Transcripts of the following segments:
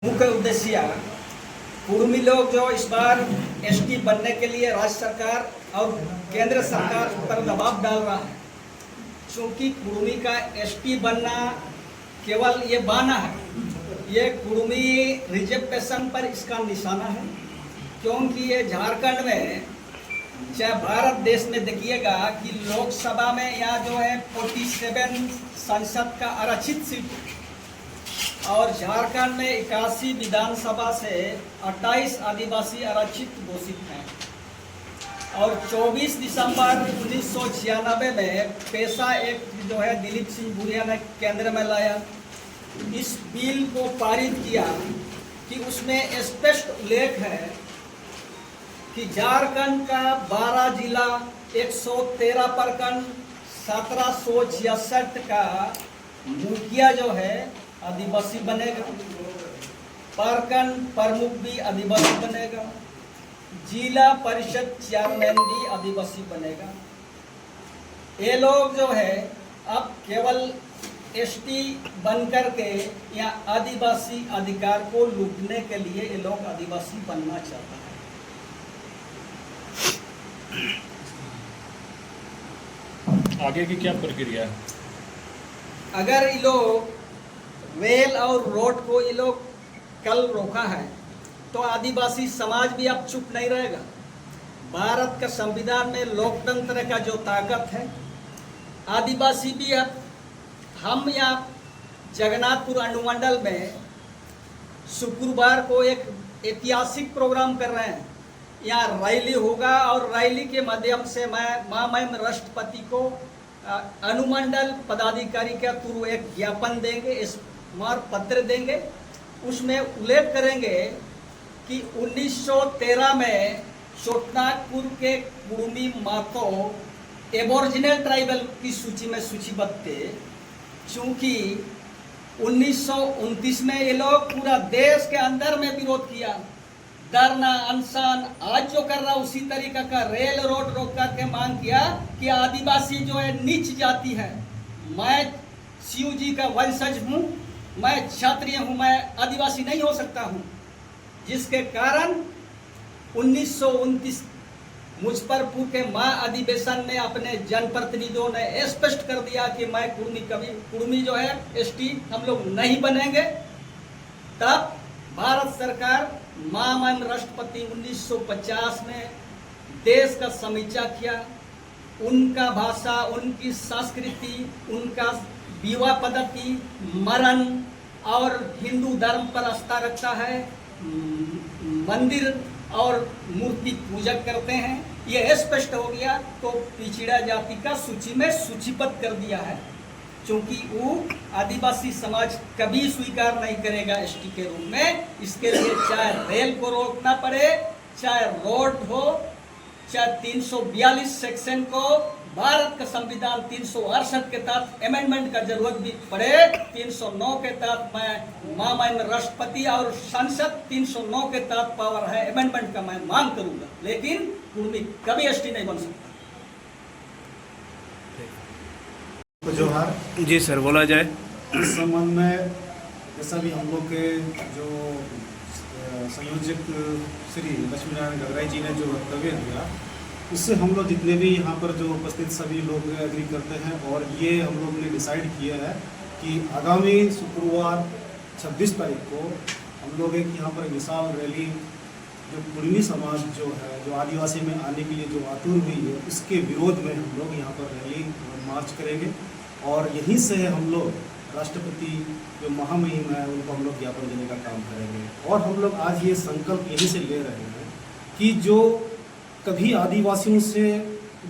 मुख्य उद्देश्य कुर्मी लोग जो इस बार एसटी बनने के लिए राज्य सरकार और केंद्र सरकार पर दबाव डाल रहा है, क्योंकि कुर्मी का एसटी बनना केवल ये बहाना है। ये कुर्मी रिजर्वेशन पर इसका निशाना है, क्योंकि ये झारखंड में चाहे भारत देश में देखिएगा कि लोकसभा में यहाँ जो है 47 संसद का आरक्षित सीट और झारखंड में 81 विधानसभा से 28 आदिवासी आरक्षित घोषित हैं। और 24 दिसंबर 1996 में पेशा एक्ट जो है दिलीप सिंह बुढ़िया ने केंद्र में लाया। इस बिल को पारित किया कि उसमें स्पष्ट उल्लेख है कि झारखंड का 12 जिला 113 प्रखंड 1766 का मुखिया जो है आदिवासी बनेगा, प्रखंड प्रमुख भी आदिवासी बनेगा, जिला परिषद चेयरमैन भी आदिवासी बनेगा। ये लोग जो है अब केवल एसटी बनकर के या आदिवासी अधिकार को लूटने के लिए ये लोग आदिवासी बनना चाहता है। आगे की क्या प्रक्रिया है? अगर ये लोग रेल और रोड को ये लोग कल रोका है तो आदिवासी समाज भी अब चुप नहीं रहेगा। भारत का संविधान में लोकतंत्र का जो ताकत है, आदिवासी भी अब हम यहाँ जगन्नाथपुर अनुमंडल में शुक्रवार को एक ऐतिहासिक प्रोग्राम कर रहे हैं। यहाँ रैली होगा और रैली के माध्यम से मैं महामहिम राष्ट्रपति को अनुमंडल पदाधिकारी के थ्रू एक ज्ञापन देंगे, स्मारक पत्र देंगे। उसमें उल्लेख करेंगे कि 1913 में छोटनागपुर के कुर्मी मातो एबोरिजिनल ट्राइबल की सूची में सूचीबद्ध थे, क्योंकि 1929 में ये लोग पूरा देश के अंदर में विरोध किया, धरना अनशन आज जो कर रहा उसी तरीका का रेल रोड रोक करके मांग किया कि आदिवासी जो है नीच जाति है। मैं शिव जी का वंशज हूँ, मैं क्षत्रिय हूँ, मैं आदिवासी नहीं हो सकता हूँ। जिसके कारण 1929 मुजफ्फरपुर के महाअधिवेशन में अपने जनप्रतिनिधियों ने स्पष्ट कर दिया कि मैं कुर्मी जो है एसटी हम लोग नहीं बनेंगे। तब भारत सरकार महामहिम राष्ट्रपति 1950 में देश का समीक्षा किया, उनका भाषा, उनकी संस्कृति, उनका विवाह पद्धति, मरण और हिंदू धर्म पर आस्था रखता है, मंदिर और मूर्ति पूजक करते हैं, ये स्पष्ट हो गया। तो पिछड़ा जाति का सूची में सूचीबद्ध कर दिया है, क्योंकि वो आदिवासी समाज कभी स्वीकार नहीं करेगा एसटी के रूप में। इसके लिए चाहे रेल को रोकना पड़े, चाहे रोड हो, चाहे 342 सेक्शन को भारत का संविधान 368 के तहत अमेंडमेंट का जरूरत भी पड़े, 309 के तहत मैं महामहिम राष्ट्रपति और संसद 309 के तहत पावर है अमेंडमेंट का मैं मांग करूंगा, लेकिन कुर्मी कभी एसटी नहीं बन सकता। जोहार जी सर, बोला जाए। इस संबंध में जैसा भी हम लोग के जो संयोजक श्री लक्ष्मीनारायण गगराई जी ने जो वक्तव्य दिया, उससे हम लोग जितने भी यहाँ पर जो उपस्थित सभी लोग एग्री करते हैं। और ये हम लोग ने डिसाइड किया है कि आगामी शुक्रवार 26 तारीख को हम लोग एक यहाँ पर विशाल रैली जो कुर्मी समाज जो है, जो आदिवासी में आने के लिए जो आतुर हुई है, उसके विरोध में हम लोग यहाँ पर रैली मार्च करेंगे। और यहीं से हम लोग राष्ट्रपति जो महामहिम है उनको हम लोग ज्ञापन देने का काम करेंगे। और हम लोग आज ये संकल्प यहीं से ले रहे हैं कि जो कभी आदिवासियों से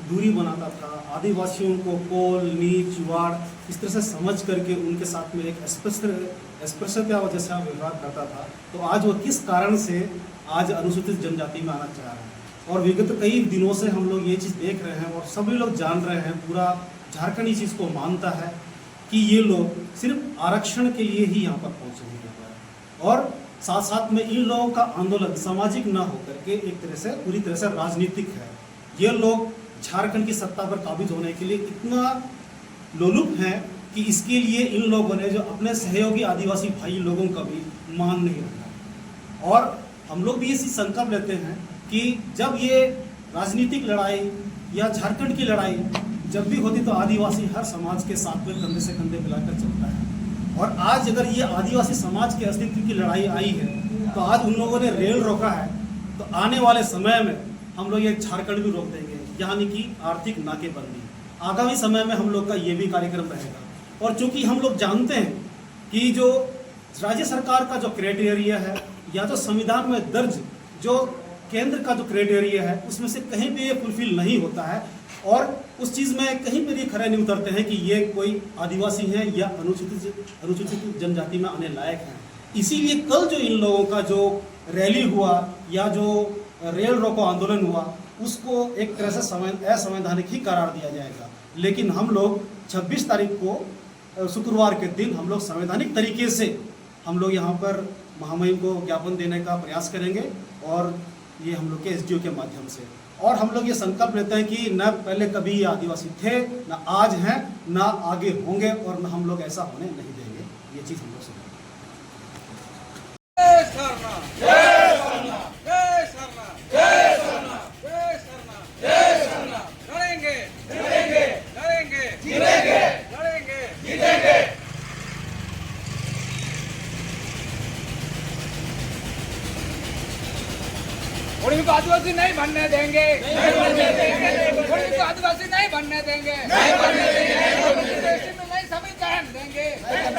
दूरी बनाता था, आदिवासियों को कोल नीच वाड़ इस तरह से समझ करके उनके साथ में एक अस्पृश्यता जैसा व्यवहार करता था, तो आज वो किस कारण से आज अनुसूचित जनजाति में आना चाह रहे हैं। और विगत कई दिनों से हम लोग ये चीज़ देख रहे हैं और सभी लोग जान रहे हैं, पूरा झारखंड इस चीज़ को मानता है कि ये लोग सिर्फ आरक्षण के लिए ही यहाँ पर पहुँचे हुए हैं। और साथ साथ में इन लोगों का आंदोलन सामाजिक न होकर के एक तरह से पूरी तरह से राजनीतिक है। ये लोग झारखंड की सत्ता पर काबिज होने के लिए इतना लोलुप हैं कि इसके लिए इन लोगों ने जो अपने सहयोगी आदिवासी भाई लोगों का भी मान नहीं रहा। और हम लोग भी इसी संकल्प लेते हैं कि जब ये राजनीतिक लड़ाई या झारखंड की लड़ाई जब भी होती तो आदिवासी हर समाज के साथ में कंधे से कंधे मिलाकर चलता है। और आज अगर ये आदिवासी समाज के अस्तित्व की लड़ाई आई है तो आज उन लोगों ने रेल रोका है, तो आने वाले समय में हम लोग ये झारखंड भी रोक देंगे, यानी कि आर्थिक नाकेबंदी। आगामी समय में हम लोग का ये भी कार्यक्रम रहेगा। और चूंकि हम लोग जानते हैं कि जो राज्य सरकार का जो क्राइटेरिया है या तो संविधान में दर्ज जो केंद्र का जो क्राइटेरिया है उसमें से कहीं भी ये फुलफिल नहीं होता है, और उस चीज़ में कहीं पर ये खरे नहीं उतरते हैं कि ये कोई आदिवासी हैं या अनुसूचित जनजाति में आने लायक हैं। इसीलिए कल जो इन लोगों का जो रैली हुआ या जो रेल रोको आंदोलन हुआ उसको एक तरह से असंवैधानिक ही करार दिया जाएगा। लेकिन हम लोग 26 तारीख को शुक्रवार के दिन हम लोग संवैधानिक तरीके से हम लोग यहाँ पर महामहिम को ज्ञापन देने का प्रयास करेंगे, और ये हम लोग के एसडीओ के माध्यम से। और हम लोग ये संकल्प लेते हैं कि न पहले कभी ये आदिवासी थे, न आज हैं, न आगे होंगे, और न हम लोग ऐसा होने नहीं देंगे। ये चीज़ हम लोग से उनको आदिवासी नहीं बनने देंगे, उनको आदिवासी नहीं बनने देंगे, नहीं संविधान देंगे, नहीं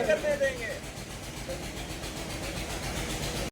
करने देंगे।